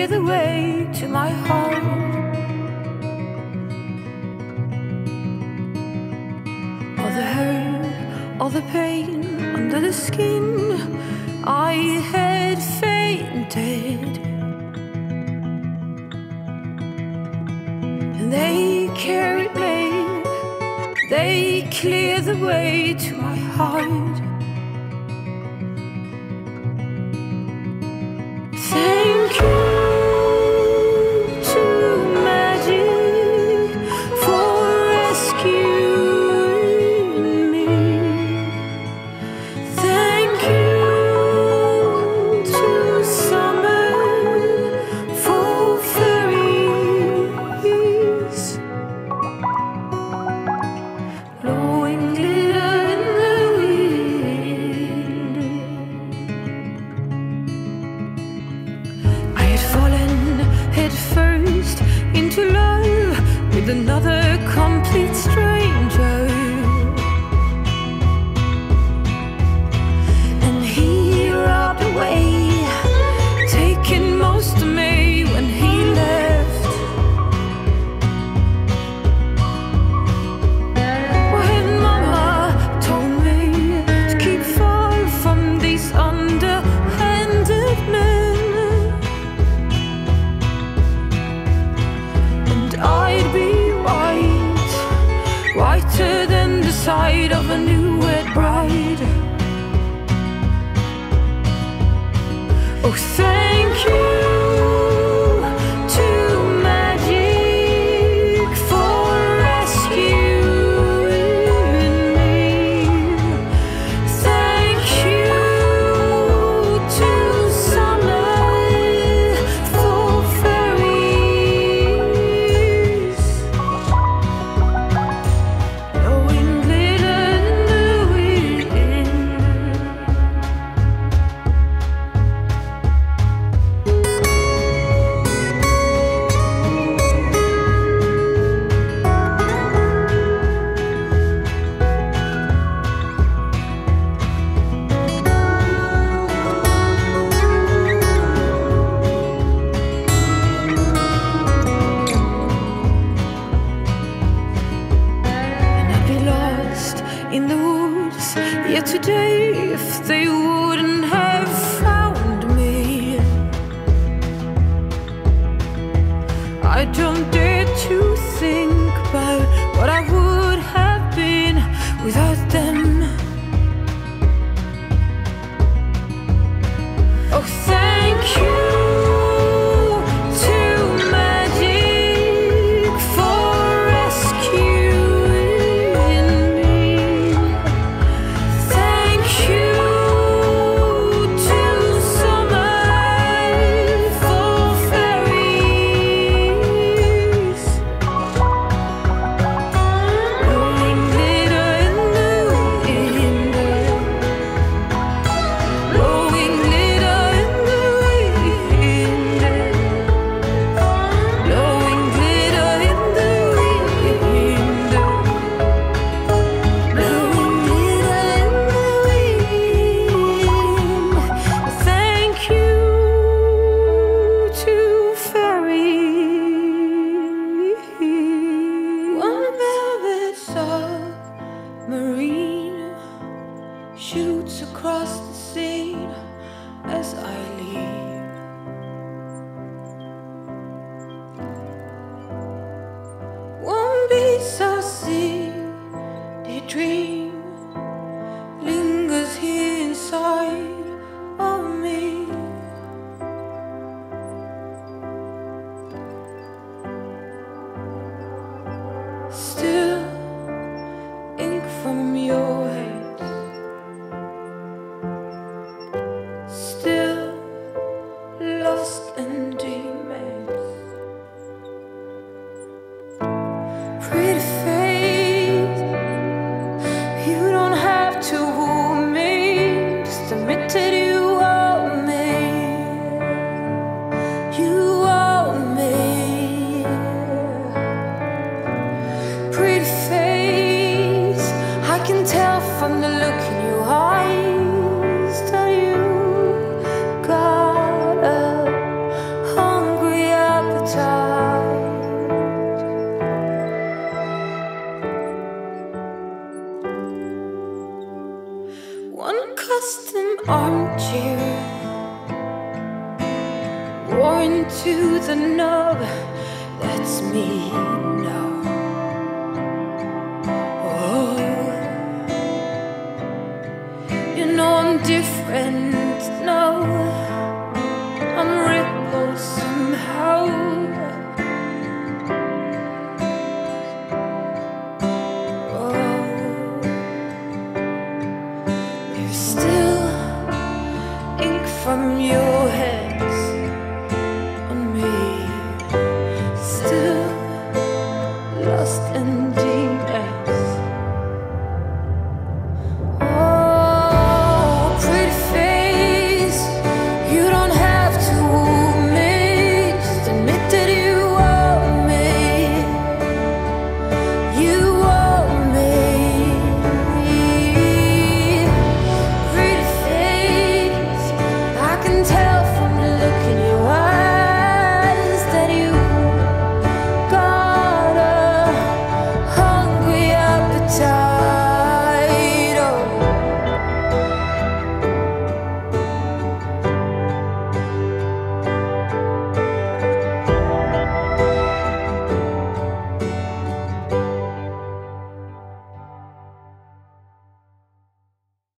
clear the way to my heart. All the hurt, all the pain under the skin, I had fainted. And they carried me, they cleared the way to my heart. Thank you to magic for rescuing me. Thank you to summer for fairies, blowing glitter in the wind. I had fallen head first into love with another complete stranger, and he robbed away, taking most of me when he left. When mama told me to keep far from these underhanded men, and I'd be white, whiter than the side of a new wed bride. Oh, thank you to magic for rescuing me. Thank you to summer for fairies, blowing glitter in the wind. And I'd be lost in the woods yet today if they wouldn't have found me. I don't dare to think about what I would have been without them. Oh, thank you to magic for rescuing me. Thank you to summer for fairies, blowing glitter in the wind, blowing glitter in the wind, blowing glitter in the wind, blowing glitter in the wind. Thank you to fairies. One velvet submarine shoots across the scene as I leave. One piece of sea, they dream, lingers here inside of me. Still ink from your head, still lost in demons. Pretty face, you don't have to woo me, just admit that you owe me. You owe me. Pretty face, I can tell from the look in your eyes that you got a hungry one custom armchair worn to the nub. That's me now. Oh, you know I'm different now. I'm rippled somehow. From you.